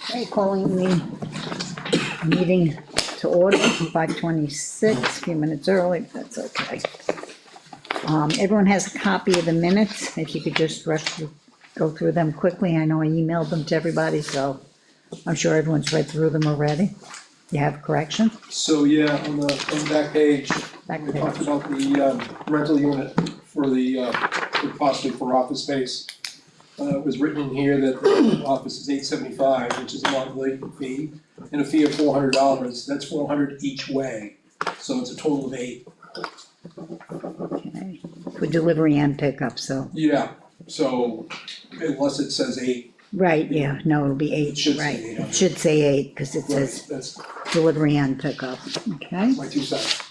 Okay, calling the meeting to order, 5:26, a few minutes early, but that's okay. Everyone has a copy of the minutes, if you could just go through them quickly. I know I emailed them to everybody, so I'm sure everyone's read through them already. You have correction? So, yeah, on the back page, Back we page. talked about the rental unit for possibly for office space. It was written in here that the office is $875, which is a monthly fee, and a fee of $400. That's $400 each way, so it's a total of $8. Okay, for delivery and pickup, so, Yeah, so unless it says 8, right, yeah, no, it'll be It 8, should say right. 800. It should say 8, because it right, says that's delivery and pickup, okay? my 2 cents.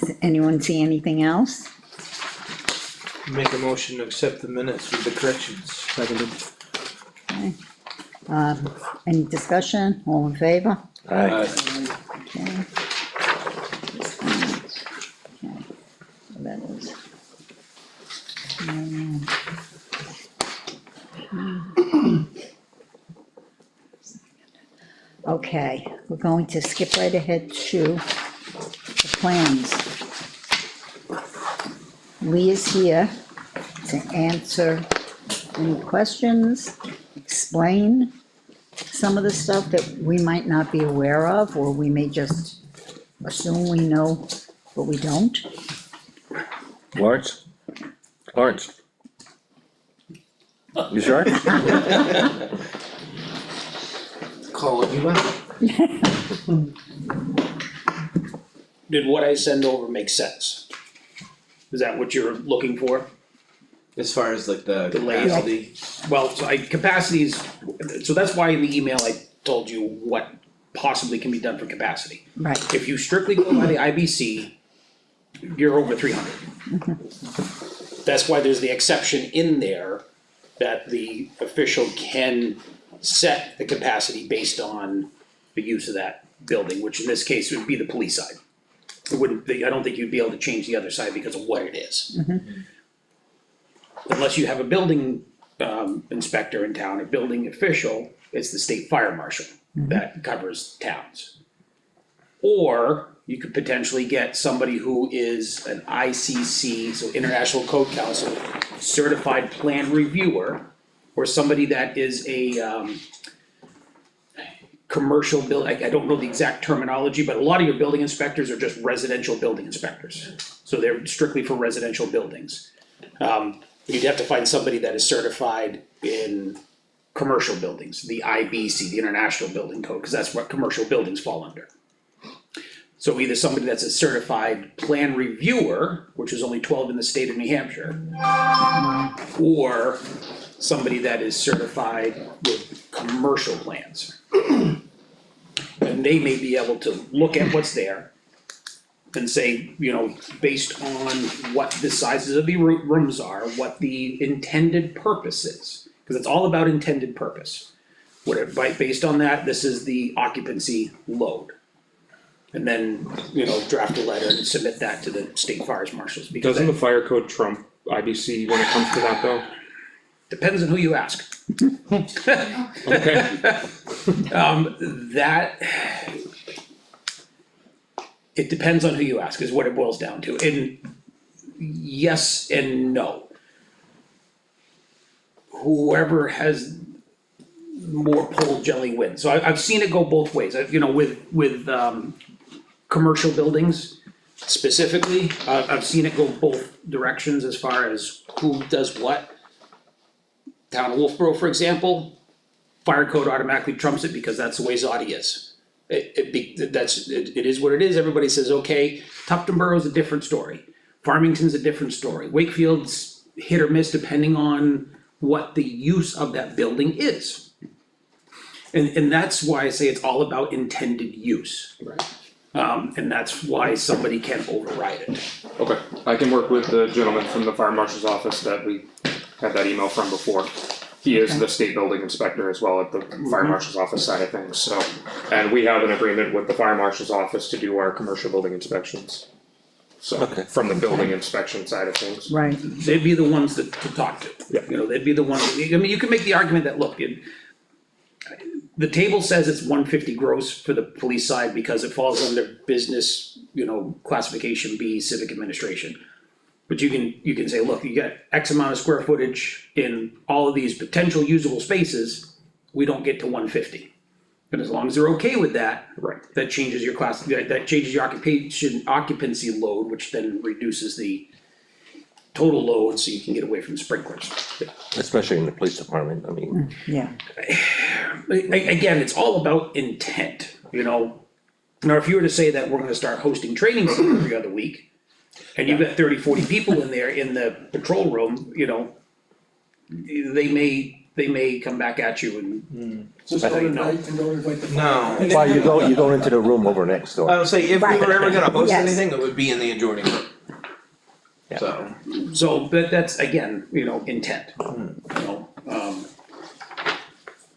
Does anyone see anything else? Make a motion to accept the minutes with the corrections. Seconded. Okay. Any discussion, all in favor? Aye. Okay. Okay, so that is. Okay, we're going to skip right ahead to the plans. Lee is here to answer any questions, explain some of the stuff that we might not be aware of, or we may just assume we know, but we don't. Lawrence? Lawrence? You sure? Calling you out. Did what I send over make sense? Is that what you're looking for? As far as like the The layout. capacity, Well, capacities, so that's why in the email I told you what possibly can be done for capacity. Right, If you strictly go by the IBC, you're over 300. That's why there's the exception in there that the official can set the capacity based on the use of that building, which in this case would be the police side. It wouldn't, I don't think you'd be able to change the other side because of what it is. Unless you have a building inspector in town, a building official, it's the state fire marshal that covers towns. Or you could potentially get somebody who is an ICC, so International Code Council, certified plan reviewer, or somebody that is a commercial build, I don't know the exact terminology, but a lot of your building inspectors are just residential building inspectors. So they're strictly for residential buildings. You'd have to find somebody that is certified in commercial buildings, the IBC, the International Building Code, because that's what commercial buildings fall under. So either somebody that's a certified plan reviewer, which is only 12 in the state of New Hampshire, or somebody that is certified with commercial plans. And they may be able to look at what's there and say, you know, based on what the sizes of the rooms are, what the intended purpose is, because it's all about intended purpose. Based on that, this is the occupancy load. And then, you know, draft a letter and submit that to the state fire marshals, because Doesn't that the fire code trump IBC when it comes to that though? depends on who you ask. Okay, It depends on who you ask, is what it boils down to, and yes and no. Whoever has more pull jelly wins, so I've seen it go both ways, you know, with commercial buildings specifically, I've seen it go both directions as far as who does what. Town of Wolfboro, for example, fire code automatically trumps it because that's the way Zodi is. It is what it is, everybody says, okay, Tufton Borough's a different story, Farmington's a different story, Wakefield's hit or miss depending on what the use of that building is. And that's why I say it's all about intended use. right, And that's why somebody can override it. okay, I can work with the gentleman from the fire marshal's office that we had that email from before. He is the state building inspector as well at the fire marshal's office side of things, so. And we have an agreement with the fire marshal's office to do our commercial building inspections. so, Okay. from the building inspection side of things. right, They'd be the ones to talk to. Yeah. You know, they'd be the ones, I mean, you can make the argument that, look, the table says it's 150 gross for the police side because it falls under business, classification B, civic administration. But you can say, look, you got X amount of square footage in all of these potential usable spaces, we don't get to 150. But as long as they're okay with that. Right. That changes your that changes your occupancy load, which then reduces the total load, so you can get away from sprinklers. Especially in the police department, I mean, yeah, Again, it's all about intent, Now, if you were to say that we're gonna start hosting trainings every other week, and you've got 30, 40 people in there in the patrol room, they may come back at you and, Just I don't think no. invite, and don't invite the. No. well, you're going into the room over next I door. would say if we Right. were ever gonna host Yes. anything, it would be in the adjoining room. Yeah. So, but that's, again, intent.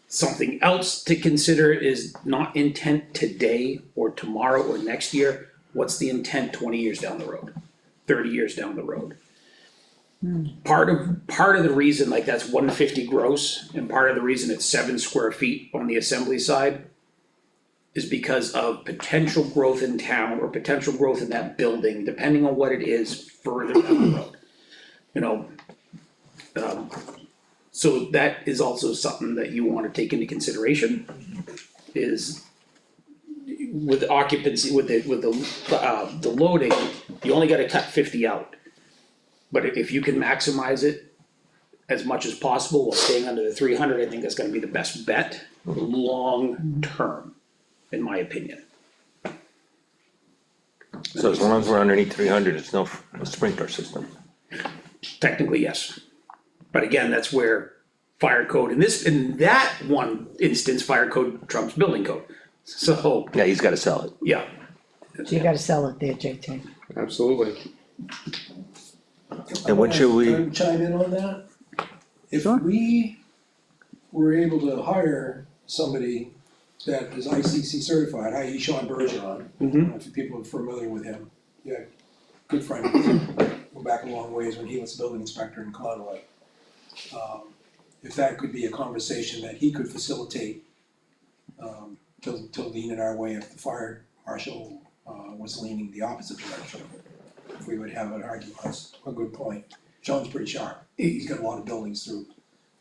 Something else to consider is not intent today or tomorrow or next year, what's the intent 20 years down the road, 30 years down the road? Part of the reason, like, that's 150 gross, and part of the reason it's 7 square feet on the assembly side is because of potential growth in town or potential growth in that building, depending on what it is further down the road. So that is also something that you wanna take into consideration, is with occupancy, with the loading, you only gotta cut 50 out. But if you can maximize it as much as possible while staying under the 300, I think that's gonna be the best bet, long term, in my opinion. So as long as we're underneath 300, it's no sprinkler system. Technically, yes. But again, that's where fire code, in that one instance, fire code trumps building code. So, Yeah, he's gotta sell it. yeah, so you gotta sell it there, JT. Absolutely. And when should we, Can I chime in on that? If Sure. we were able to hire somebody that is ICC certified, i.e. Sean Bergeron. If people are familiar with him, yeah, good friend, go back a long ways when he was building inspector in Conway. If that could be a conversation that he could facilitate, to lean in our way if the fire marshal, was leaning the opposite direction. If we would have an argument, that's a good point. Sean's pretty sharp, he's got a lot of buildings through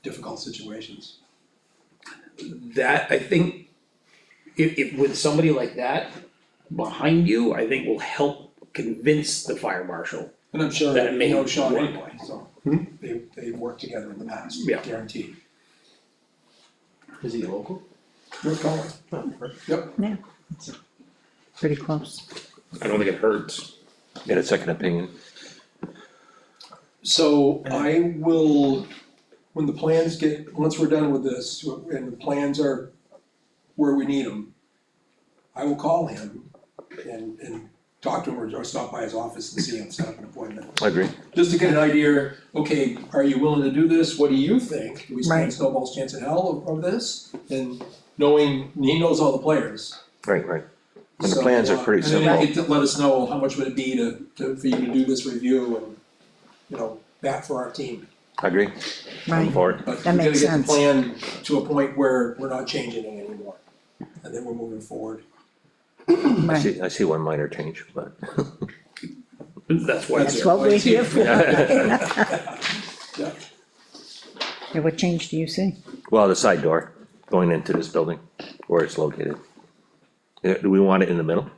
difficult situations. that, I think, if with somebody like that behind you, I think will help convince the fire marshal. And I'm sure That that it may you know Sean work. anyway, so they've worked together in the past, Yeah. guaranteed. is he local? Good call. Yep. Yeah, pretty close. I don't think it hurts. get a second opinion? So I will, when the plans get, once we're done with this, and the plans are where we need them, I will call him and talk to him or stop by his office and see him, set up an appointment. I agree. Just to get an idea, okay, are you willing to do this? What do you think? Do we stand Right. snowball's chance in hell of this? And knowing, he knows all the players. Right, right. And the So, plans are pretty And then simple. he could let us know how much would it be for you to do this review and, that for our team. I agree. I'm Right, for it. But That we gotta makes get the sense. plan to a point where we're not changing it anymore. And then we're moving forward. I right, I see one minor change, but. That's why that's what we're here for. Yeah. Yeah, what change do you see? Well, the side door going into this building, where it's located. Yeah, do we want it in the middle?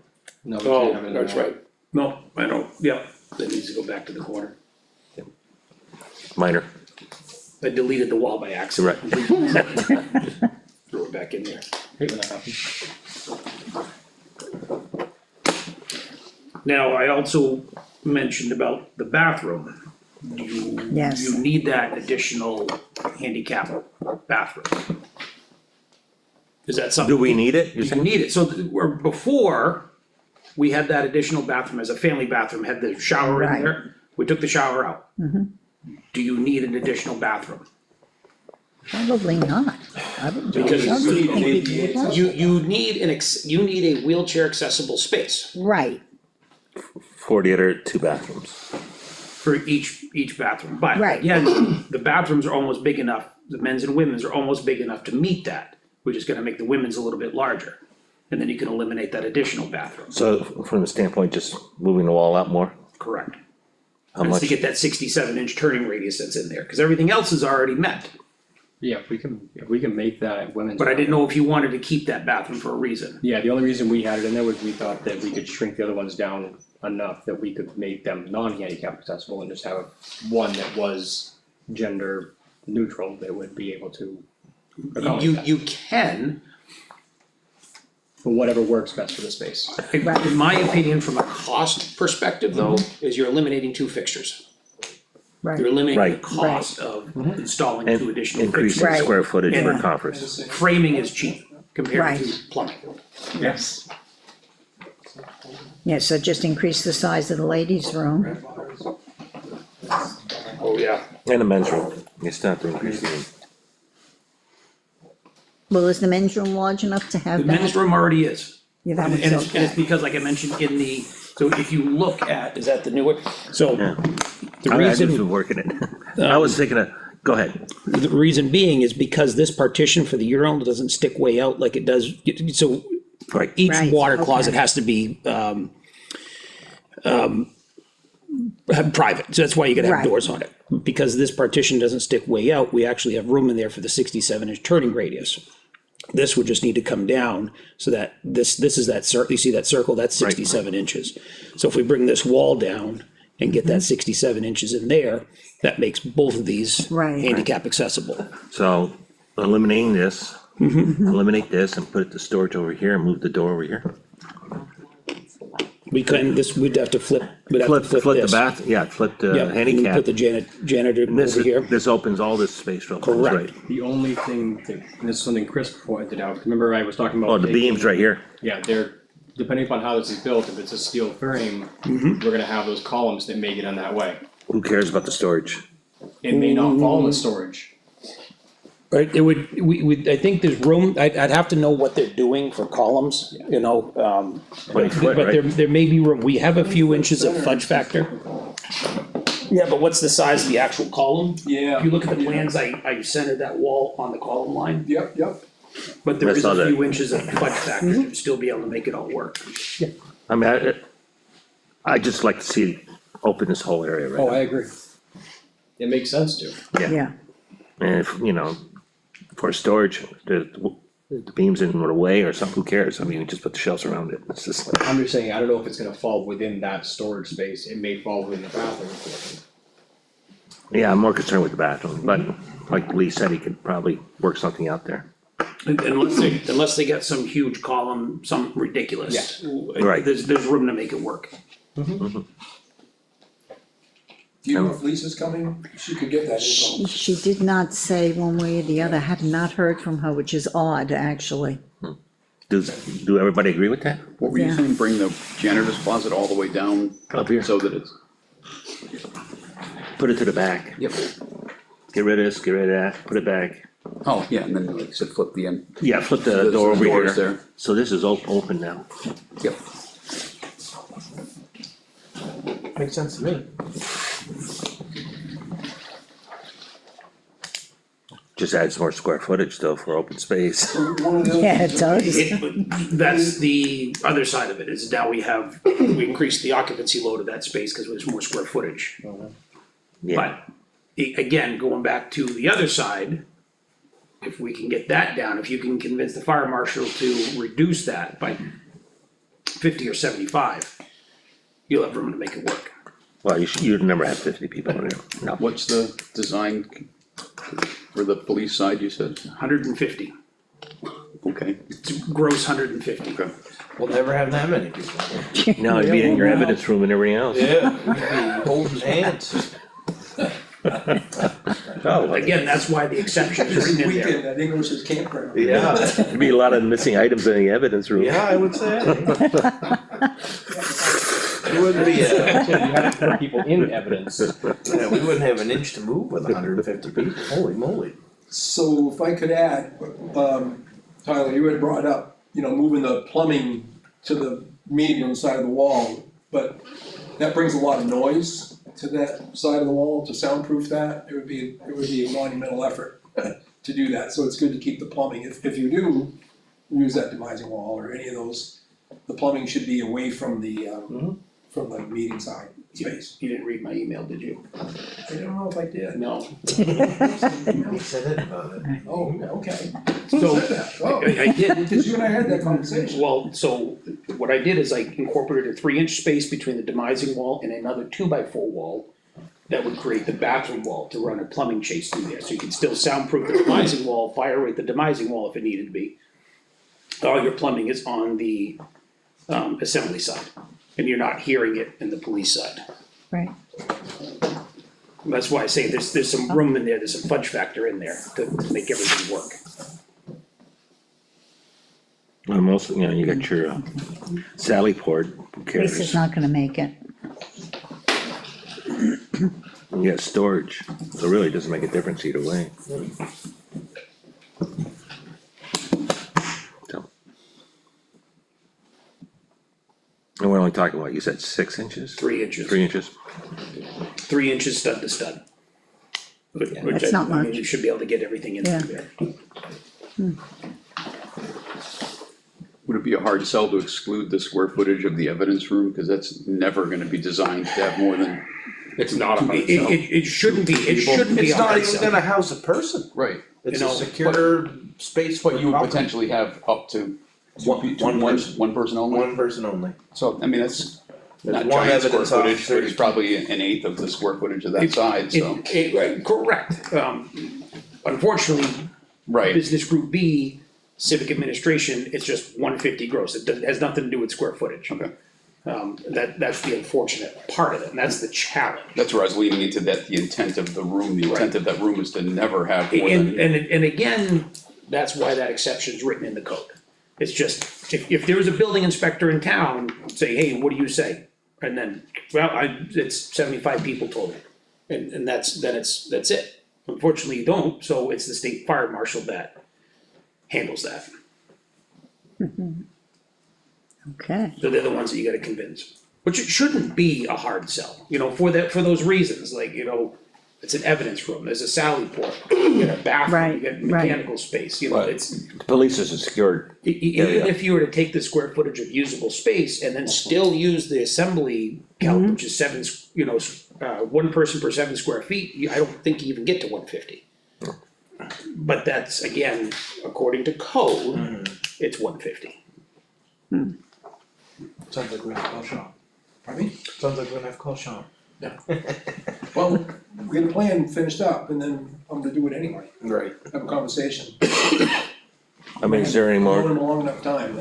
No, we Oh, can't have it in that's there. right. No, I don't, yeah, that needs to go back to the corner. Minor, I deleted the wall by accident. correct. Throw it back in there. Hate when that happens. Now, I also mentioned about the bathroom. Do you, Yes. you need that additional handicap bathroom? Is that something? Do we need it? You need it, so, where before, we had that additional bathroom as a family bathroom, had the shower in Right. there, we took the shower out. Do you need an additional bathroom? Probably not. I would Because I would you need think an we ADA would. You need you need a wheelchair accessible space. Right, or 2 bathrooms. for each bathroom, but Right. again, the bathrooms are almost big enough, the men's and women's are almost big enough to meet that. We're just gonna make the women's a little bit larger, and then you can eliminate that additional bathroom, So from the standpoint, just moving the wall out more, correct? how That's much? to get that 67-inch turning radius that's in there, cause everything else is already met. Yeah, if we can make that women's. But I didn't know if you wanted to keep that bathroom for a reason. Yeah, the only reason we had it in there was we thought that we could shrink the other ones down enough that we could make them non-handicap accessible and just have one that was gender neutral that would be able to accommodate that. You can, For whatever works best for the space. in my opinion, from a cost perspective though, is you're eliminating 2 fixtures. You're Right, eliminating the Right. cost of installing And 2 additional increase fixtures. the square footage for Yeah. conference. Framing is cheap compared Right. to plumbing. yes. Yeah, so just increase the size of the ladies' room. Oh, yeah. And the men's room, you still have to increase the, Well, is the men's room large enough to have The that? men's room already is. Yeah, that And one's it's, and it's okay. because like I mentioned in the, so if you look at, is that the newer? So yeah. the I just been reason, working it. I was thinking of, go ahead. the reason being is because this partition for the urinal doesn't stick way out like it does, so Right, each Right, water okay. closet has to be, private, so that's why you gotta have Right. doors on it. Because this partition doesn't stick way out, we actually have room in there for the 67-inch turning radius. This would just need to come down, so that this is that you see that circle, that's 67 inches. So if we bring this wall down and get that 67 inches in there, that makes both of these Right. handicap accessible. so eliminating this, eliminate this and put it to storage over here and move the door over here. We couldn't, we'd have to flip, we'd have to Flip flip the this. bath, yeah, flip the Yeah, handicap. put the janitor This over here. is, this opens all this space real quick, Correct. right? The only thing that, and this is something Chris pointed out, remember I was talking about. Oh, the taking- beams right here, Yeah, they're, depending upon how this is built, if it's a steel frame, we're gonna have those columns that make it in that way. who cares about the storage? It may not fall in the storage. Right, it would, I think there's room, I'd have to know what they're doing for columns, you know, 20 foot, but right? there may be room, we have a few inches of fudge factor. Yeah, but what's the size of the actual column? Yeah. If you look at the plans, I centered that wall on the column line, Yep, yep. but there I is saw a that. few inches of fudge factor to still be able to make it all work. I mean, I just like to see, open this whole area Oh, right I agree. It makes sense to. Yeah, now. And if, you know, for storage, the beams in the way or something, who cares? I mean, you just put the shelves around it, it's just like, I'm just saying, I don't know if it's gonna fall within that storage space, it may fall within the bathroom portion. yeah, I'm more concerned with the bathroom, but like Lee said, he could probably work something out there. Unless they get some huge column, some ridiculous. Right. There's room to make it work. Do you know if Lisa's coming? She could get that info. she did not say one way or the other, have not heard from her, which is odd, actually. Do everybody agree with that? What were you Yeah. saying, bring the janitor's closet all the way down? Up here. So that it's, Put it to the back. yep, Get rid of this, get rid of that, put it back. oh, yeah, and then like you said, flip the end, Yeah, flip the The door over doors here. there. So this is open now. yep. Makes sense to me. Just adds more square footage though for open space. One of the other Yeah, it things- does. That's the other side of it, is now we increased the occupancy load of that space because there's more square footage. Yeah, But, again, going back to the other side, if we can get that down, if you can convince the fire marshal to reduce that by 50 or 75, you'll have room to make it work. well, you'd never have 50 people in there. No. What's the design for the police side, you said? 150, Okay, it's gross 150. We'll never have that many people. No, it'd be in your evidence room and everything else. Yeah, we'd be holding hands. Oh, Again, that's why the exception is Every in weekend there. at English's campground. Yeah, there'd be a lot of missing items in the evidence room. yeah, I would say. It wouldn't be You have to put people in evidence. yeah, we wouldn't have an inch to move with 150 people, holy moly. So if I could add, Tyler, you had brought up, moving the plumbing to the meeting room side of the wall, but that brings a lot of noise to that side of the wall, to soundproof that, it would be a monumental effort to do that, so it's good to keep the plumbing, if you do use that demising wall or any of those, the plumbing should be away from the meeting side space. You didn't read my email, did you? I don't know if I did. No. He said it about it. Oh, okay. So, Who said that? Oh, I did. because you and I had that conversation. Well, so what I did is I incorporated a 3-inch space between the demising wall and another 2x4 wall that would create the bathroom wall to run a plumbing chase through there, so you can still soundproof the demising wall, fire rate the demising wall if it needed to be. All your plumbing is on the assembly side, and you're not hearing it in the police side. Right, That's why I say there's some room in there, there's some fudge factor in there to make everything work. Well, most, you know, you got your Sally port, who Lisa's cares? not gonna make it. You got storage, so really it doesn't make a difference either way. So. And we're only talking what, you said 6 inches? 3 inches. 3 inches? 3 inches stud to stud. Which That's not I mean, much. you should be able to get everything in through there. Would it be a hard sell to exclude the square footage of the evidence room, because that's never gonna be designed to have more than, It's not a hard It, sell. it shouldn't be, it shouldn't be It's a not hard even sell. gonna house a person. right, It's You a know, secure space for but you would property. potentially have up to One person. one person only? One person only. So, I mean, that's There's not one giant square evidence off footage, but 30. it's probably an eighth of the square footage of that side, so, Correct, unfortunately, right. business group B, civic administration, it's just 150 gross, it has nothing to do with square footage. Okay. That's the unfortunate part of it, and that's the challenge. That's where I was leading into that, the intent of the room, the intent of that room is to never have more And, than. and again, that's why that exception's written in the code. It's just, if there was a building inspector in town, say, hey, what do you say? And then, well, it's 75 people total, and that's it. Unfortunately, you don't, so it's the state fire marshal that handles that. Okay, So they're the ones that you gotta convince, which it shouldn't be a hard sell, you know, for those reasons, like, you know, it's an evidence room, there's a sally port, you got a bathroom, you got Right, right. mechanical space, you know, Right. it's. The police is a secured, Even if you were to take the square footage of usable space and then still use the assembly count, which is 1 person per 7 square feet, I don't think you even get to 150. But that's, again, according to code, it's 150. Sounds like we're gonna call Sean. Pardon me? Sounds like we're gonna have to call Sean. Well, we get a plan finished up, and then I'm gonna do it anyway, Right. have a conversation. I mean, is there any I've known more, him a long enough time,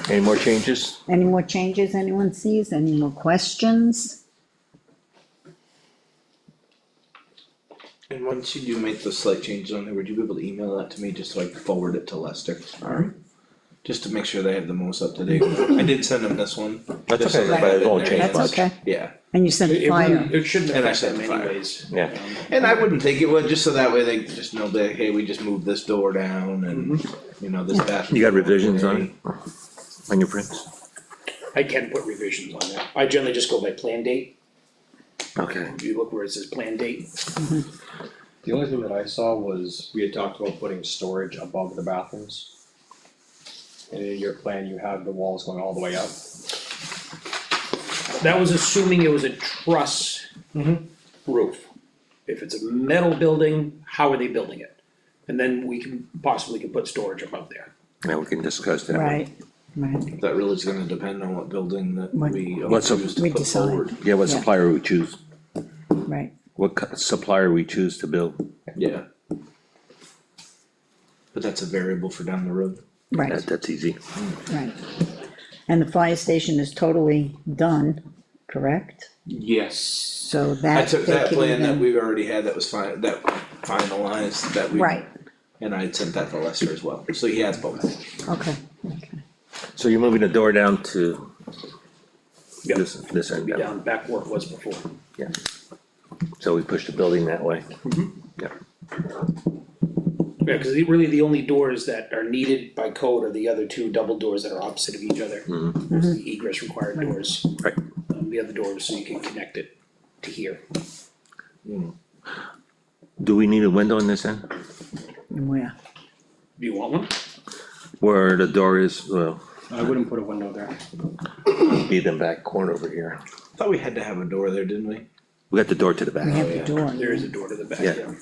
any more changes? any more changes anyone sees, any more questions? And once you do make those slight changes on there, would you be able to email that to me just so I can forward it to Lester? Alright. Just to make sure they have the most up to date. I did send them this one. That's just so okay, they but have it in won't their change hands. That's okay, Yeah, and you sent It fire, really, it shouldn't And I affect them said fire. anyways. Yeah. and I wouldn't think it would, just so that way they just know that, hey, we just moved this door down and, you know, this bathroom. You got revisions on it? On your prints? I can put revisions on that, I generally just go by plan date, Okay. if you look where it says plan date. The only thing that I saw was, we had talked about putting storage above the bathrooms. And in your plan, you have the walls going all the way up. That was assuming it was a truss roof. If it's a metal building, how are they building it? And then we can possibly put storage above there. Now we can discuss that. right, right, That really is gonna depend on what building that What- we What's up- choose to we put decide. forward. Yeah, what Yeah. supplier we choose, right, what supplier we choose to build, Yeah. But that's a variable for down the road. right, that's easy. right. And the fire station is totally done, correct? Yes. So I that. took they that can plan that even- we've already had that was fine, that finalized, that we. Right, And I sent that to Lester as well, so he has both. okay, So you're moving the door down to Yep. this end Be down, down back where it was before. so we push the building that way. Yeah. Yeah, cause really the only doors that are needed by code are the other two double doors that are opposite of each other. Those are the egress required doors. Right. The other doors, so you can connect it to here. Do we need a window in this end? And where? Do you want one? Where the door is, well, I wouldn't put a window there. be the back corner over here. Thought we had to have a door there, didn't we? We got the door to the We back. have the door. There is a door to the back, Yeah. yeah.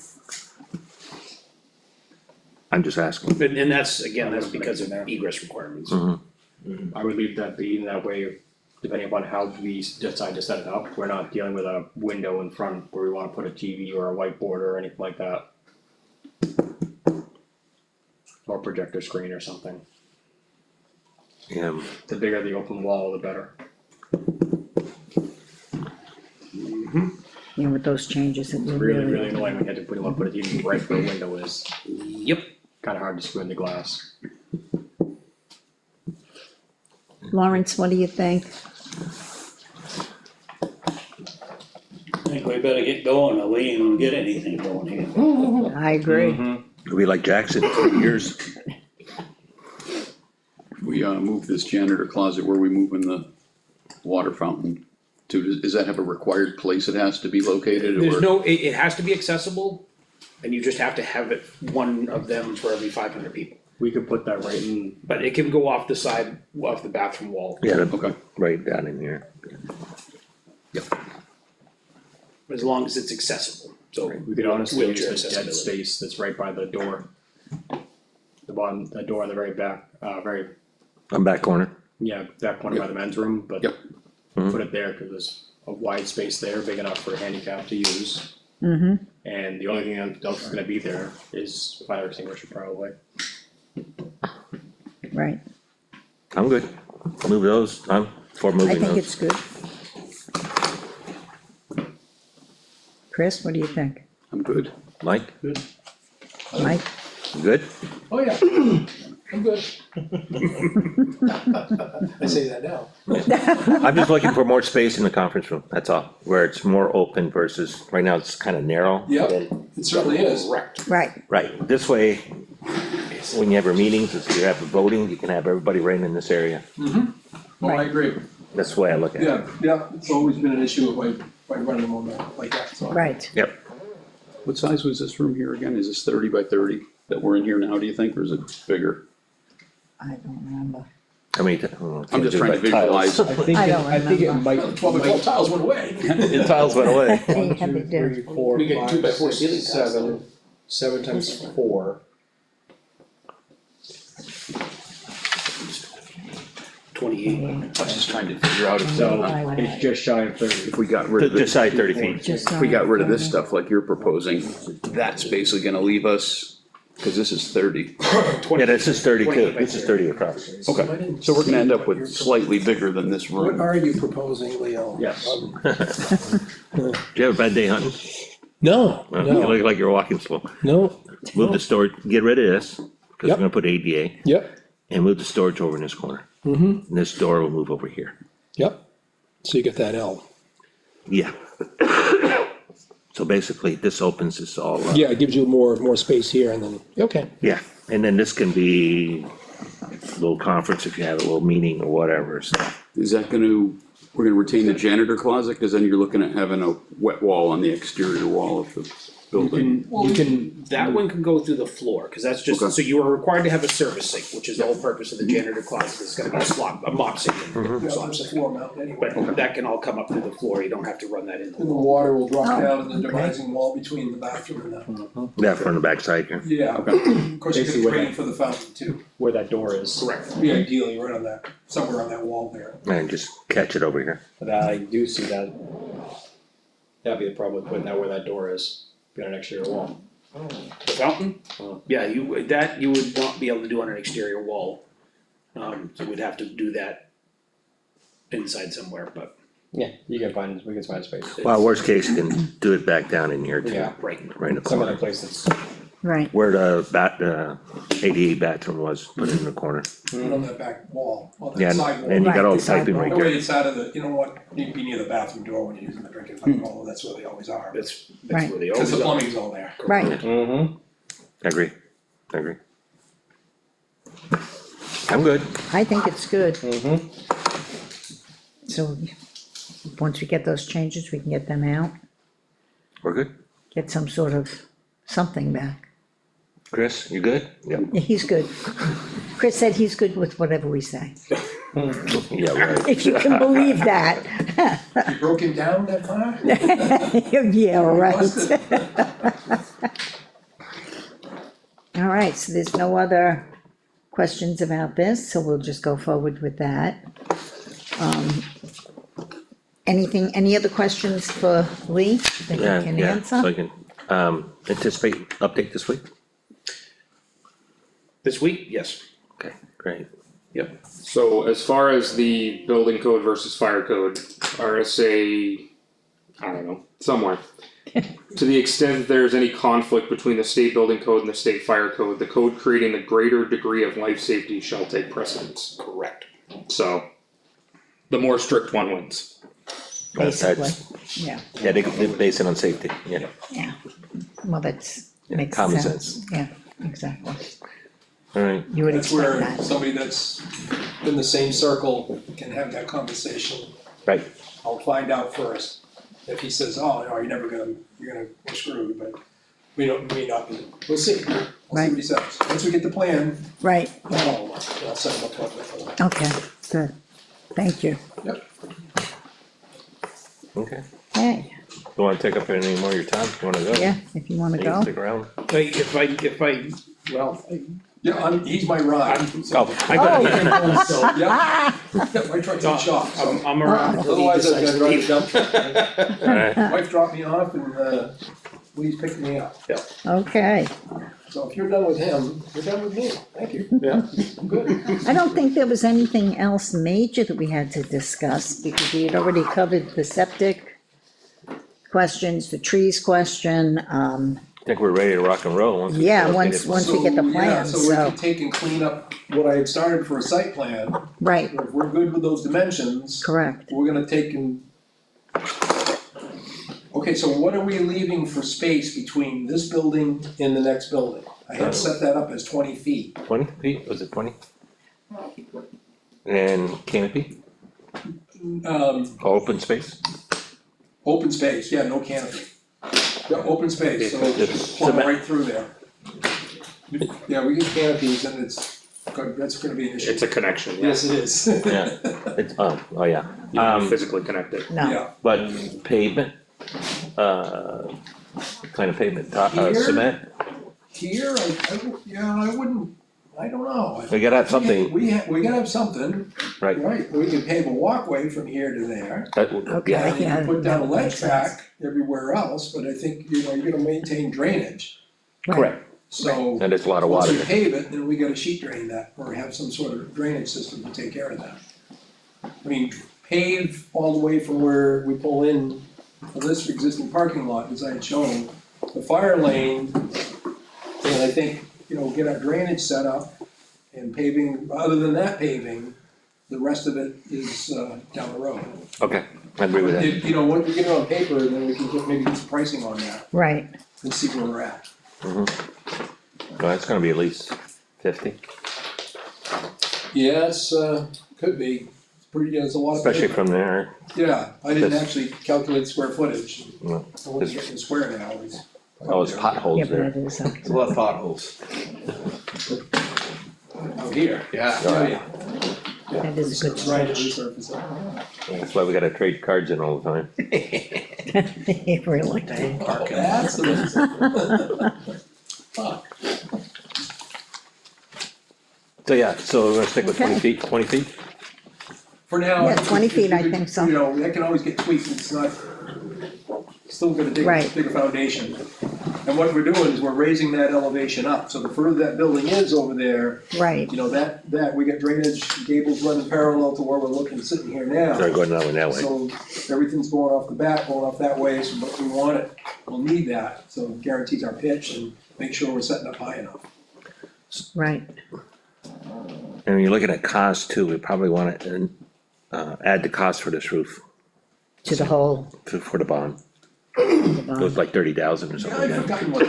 I'm just asking. And that's, again, that's because of egress requirements. I would leave that be, in that way, depending upon how we decide to set it up, we're not dealing with a window in front where we wanna put a TV or a whiteboard or anything like that. Or projector screen or something. Yeah, The bigger the open wall, the better. Yeah, with those changes, it It's would really, really. really annoying when you have to put a TV right where the window is, Yep. kinda hard to screw in the glass. Lawrence, what do you think? I think we better get going, or we ain't gonna get anything going here. I agree. it'll be like Jackson, 3 years. We, move this janitor closet where we move in the water fountain to, does that have a required place it has to be located, There's or? no, it has to be accessible, and you just have to have it, one of them for every 500 people. We could put that right in, But it can go off the side, off the bathroom wall, Yeah, Okay. right down in here. as long as it's accessible, so. we could honestly use Wheelchair this dead accessibility. space that's right by the door. The bottom, the door on the very back, very, On back corner. yeah, back corner by the men's room, but Yep. put it there, cause there's a wide space there, big enough for a handicap to use. And the only thing that's gonna be there is fire extinguisher probably. Right, I'm good. Move those, I'm for I moving think those. it's good. Chris, what do you think? I'm good. Mike, Mike? you good? Oh, yeah, I'm good. I say that now. I'm just looking for more space in the conference room, that's all, where it's more open versus, right now it's kinda narrow. Yep, it certainly is. Correct. Right, Right, this way, when you have your meetings, if you have the voting, you can have everybody right in this area. Oh, I agree. That's the way I look at it. Yeah, yeah, it's always been an issue by running them on that, like that, so. right. Yep, What size was this room here again? Is this 30 by 30 that we're in here now, do you think, or is it bigger? I don't remember. I mean. I'm just trying to visualize. I don't I think it remember. might. 12 by 12 tiles went away. The tiles went away. They had to do. 4, We get 2 by 4 ceiling tiles, seven, 7 times 4. 28. I was just trying to figure out if, So it's just shy of 30. if we got rid of Just this, side 30 feet. Just if we got rid of this on- stuff like you're proposing, that's basically gonna leave us, cause this is 30. Yeah, this is 32, 28 by this is 30 across. Okay, so we're gonna end up with slightly bigger than this What room. are you proposing, Leo? Yes. Do you have a bad day hunting? No, Well, You look like you're walking slow. no, Move the storage, get rid of this, cause we're Yep. gonna put ADA, yep, and move the storage over in this corner. And this door will move over here. yep. So you get that L. Yeah. So basically, this opens this all up. Yeah, it gives you more space here and then, okay. Yeah, and then this can be a little conference if you have a little meeting or whatever, so. Is that gonna, we're gonna retain the janitor closet, cause then you're looking at having a wet wall on the exterior wall of the building. You can, that one can go through the floor, cause that's just, Okay. so you are required to have a service sink, which is the whole purpose of the janitor closet, it's gonna be a mop sink. Yeah, it's a floor mount anyway. But that can all come up through the floor, you don't have to run that in the And the wall. water will drop down in the dividing wall between the bathroom and the, Yeah, from the backside here. yeah. Okay. Of course, you Basically get what drain for the fountain too. Where that door is. Correct. Be ideally right on that, somewhere on that wall there. And just catch it over here. But I do see that. That'd be the problem with putting that where that door is, being an exterior wall. The fountain? Oh. Yeah, you would not be able to do on an exterior wall. So we'd have to do that inside somewhere, but. Yeah, we can find space. Well, worst case, you can do it back down in here too, Yeah. Right. right in the Some other corner. place that's, Right, Where the ADA bathroom was, put it in the corner. Right on that back wall, on Yeah, that side wall. and you got all Right, the the piping sidewall. right That way there. it's out of the, you know what, you'd be near the bathroom door when you're using the drinking fountain, although that's where they always are. That's Right. where they Cause always the are. plumbing's all there. right. mm-hmm, I agree. I agree. I'm good. I think it's good. Mm-hmm. So, once we get those changes, we can get them out, We're good. get some sort of something back. Chris, you good? Yep. Yeah, he's good. Chris said he's good with whatever we say, Yeah, right. if you can believe that. You broke him down that far? Yeah, right. All right, so there's no other questions about this, so we'll just go forward with that. Any other questions for Lee that Yeah, you can yeah, so I answer? can, anticipate update this week? This week, yes, Okay, great. yep, So as far as the building code versus fire code, RSA, I don't know, somewhere. To the extent there's any conflict between the state building code and the state fire code, the code creating a greater degree of life safety shall take precedence. correct. So, the more strict one wins. Basically, yeah, Yeah, they base it on safety, yeah. yeah. Well, that's, Yeah, makes common sense. Yeah, exactly. Alright, You would That's expect where that. somebody that's in the same circle can have that conversation. right, I'll find out first. If he says, oh, no, we're screwed, but we may not be. We'll see. We'll see Right. what he says. Once we get the plan, Right, I'll set him up for that. okay, good. Thank you. Yep. okay. Hey, You wanna take up any more of your time? You wanna go? yeah, if you wanna You can go. stick around? Yeah, he's my ride. Oh, I got a different one, so Yeah. My truck's in shop, so. I'm around until he Otherwise, I've decides got to to drive a leave. dump truck. alright, Wife dropped me off and, Lee's picking me up. Okay, So if you're done with him, you're done with me. Thank you. Yeah. I'm good. I don't think there was anything else major that we had to discuss, because we had already covered the septic questions, the trees question, I think we're ready to rock and roll once. we Yeah, get once- it. once we get the So, yeah, plan, so we so- can take and clean up what I had started for a site plan. right, If we're good with those dimensions, correct. we're gonna take and. Okay, so what are we leaving for space between this building and the next building? I had set that up as 20 feet. 20 feet, was it 20? And canopy, open space? Open space, yeah, no canopy. Yeah, open space, so It's just plumb cement. right through there. Yeah, we get canopies and that's gonna be an issue. It's a connection, yeah. Yes, it is. Yeah. It's, oh yeah, You can physically connect it. No, Yeah, but pavement, kind of pavement, Here? cement, here, I wouldn't, I don't know. we gotta have something, We gotta have something, right? right, we can pave a walkway from here to there. That would- Okay. yeah, And you Yeah, can put down a that would ledge make sense. track everywhere else, but I think, you're gonna maintain drainage. correct, So, and there's a lot of once water we there. pave it, then we gotta sheet drain that, or have some sort of drainage system to take care of that. I mean, pave all the way from where we pull in for this existing parking lot, as I had shown, the fire lane. And I think, get our drainage set up and paving, other than that paving, the rest of it is, down the road. Okay, I agree with that. Once we get it on paper, then we can maybe get some pricing on that right, and see where we're at. Well, it's gonna be at least 50, Yeah, could be, it's pretty, there's a lot of. especially from there. Yeah, I didn't This- actually calculate square footage, No, I wasn't getting square now, it's. Oh, it's yeah, potholes but there. it is, It's a lot of potholes. Out here. Yeah. Yeah. that is a good Right, stretch. resurface it. That's why we gotta trade cards in all the time. Really, Oh, that's the reason. Fuck. So yeah, so we're gonna stick with 20 Okay. feet, 20 feet? For now. Yeah, 20 feet, I think so. That can always get tweaked, it's not, still gonna dig Right. a foundation. And what we're doing is we're raising that elevation up, so the further that building is over there, right, that, we got drainage gables running parallel to where we're looking, sitting here now. Sorry, going that way, that way. So everything's going off the back, going off that way, so but we want it, we'll need that, so it guarantees our pitch and make sure we're setting up high enough. right, And when you're looking at cost too, we probably wanna, add the cost for this roof, to the whole, for the bond. It was like 30,000 or Yeah, something I've like that. forgotten what.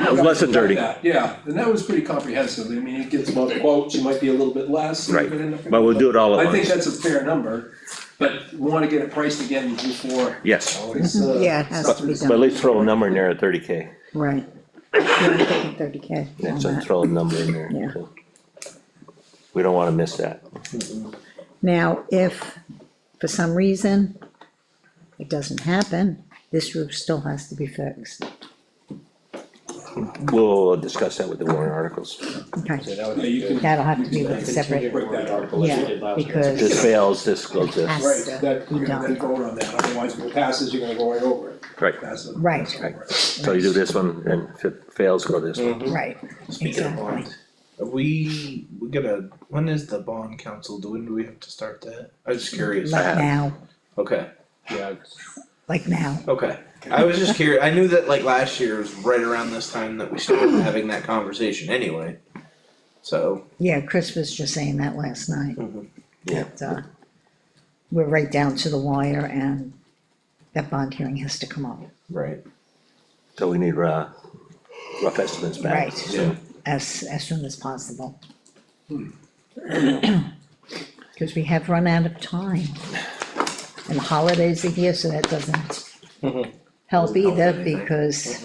It was less than 30. Yeah, and that was pretty comprehensive, I mean, it gets some other quotes, you might be a little bit less. Right, but but we'll do it all at I think once. that's a fair number, but we wanna get it priced again before. Yes, Always, Yeah, it has to be but at done, least throw a number in there at 30K. right. Yeah, I'm thinking 30K Yeah, on so that. throw a number in there. Yeah. So we don't wanna miss that. Now, if for some reason it doesn't happen, this roof still has to be fixed. We'll discuss that with the warrant articles. Okay, So that would Yeah, be you good. can. that'll have to be you with can a separate, break that article as yeah, you did last time. If this because, fails, this goes this. Has Right, to that, be you're gonna then done. vote on that, otherwise if it passes, you're gonna go right over it. Right, Pass it. Right. right. So you do this one, and if it fails, go this one. right, Speaking of exactly. bond, we gotta, when is the bond council, when do we have to start that? I was just curious. Like now, Okay, Yeah, it's- like now, okay. I was just curious, I knew that like last year was right around this time that we started having that conversation anyway. So, yeah, Chris was just saying that last night. Mhm. Yeah. That, we're right down to the wire and that bond hearing has to come up, right, So we need, rough estimates back. right, yeah, as soon as possible. Cause we have run out of time. And the holidays are here, so that doesn't help Doesn't help either, anything. because,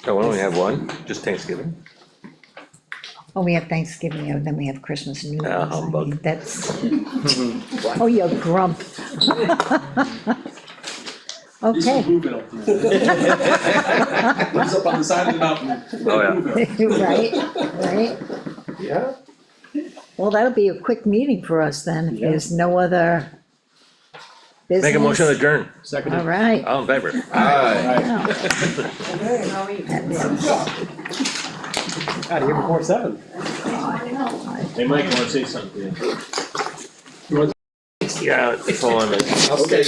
Oh, we only have one, just Thanksgiving? oh, we have Thanksgiving, and then we have Christmas and New Year's, I humbug. mean, that's. Oh, you're grump. He's Okay, from Blueville. Lives up on the side of the mountain. Oh, yeah. Blueville. right, yeah. well, that'll be a quick meeting for us then, if there's no other business. Make a motion to adjourn, second. All right. all in favor? Aye. Out of here before 7. Hey, Mike, wanna say something? Yeah, it's on. Okay.